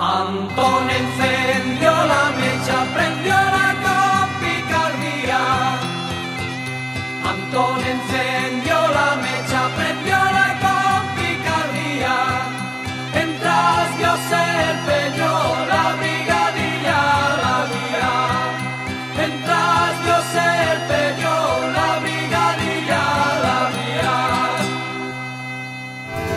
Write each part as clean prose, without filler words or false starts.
Antón encendió la mecha, prendió la copicardía. Antón encendió la mecha, prendió la copicardía. Mientras Dios empeñó la brigadilla, la vía. Mientras Dios empeñó la brigadilla, la vía.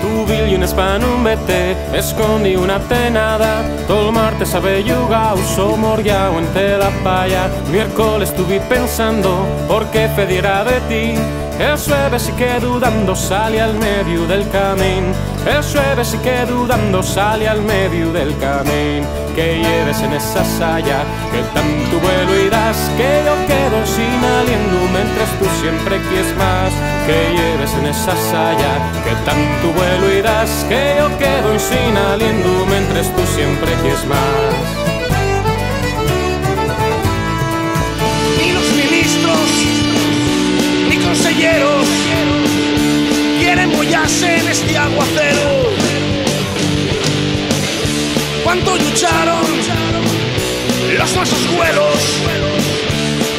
Tu vigliones pan un vete, escondi una tenada. Tol martes abellugau, somorgiau entre la palla. Miércoles estuve pensando, ¿por qué fediera de ti? El jueves sí que dudando sale al medio del camino. El jueves sí que dudando sale al medio del camino. Que lleves en esa saya, que tanto vuelo irás, que yo quedo sin aliento mientras tú siempre quieres más. Que lleves en esa saya, que tanto vuelo irás, que yo quedo sin aliento mientras tú siempre quieres más. Ni los ministros, ni consejeros quieren mollarse en este aguacero. ¿Cuánto lucharon los nuestros vuelos?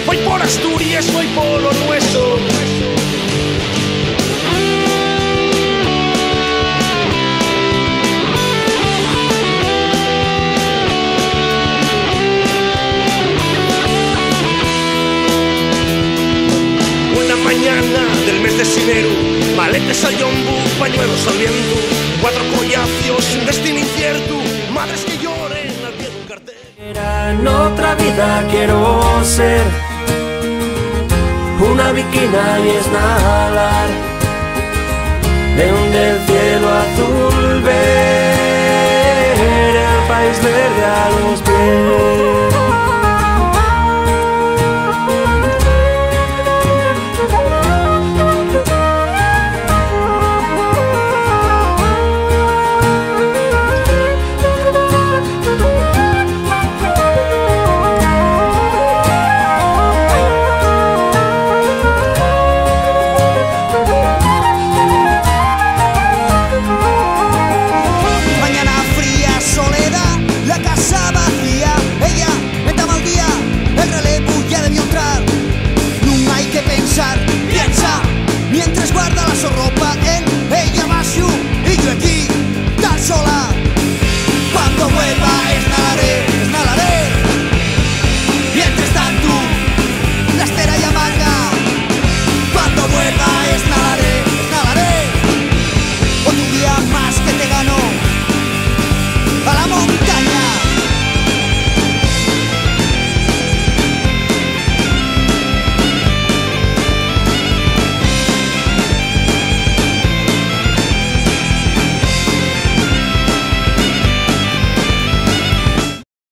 Voy por Asturias, voy por lo nuestro. Una mañana del mes de Sineru, maletes al yombo, pañuelos al viento, 4 collacios, un destino incierto, madres que lloren al pie de un cartel. En otra vida quiero ser una viquina y es nada.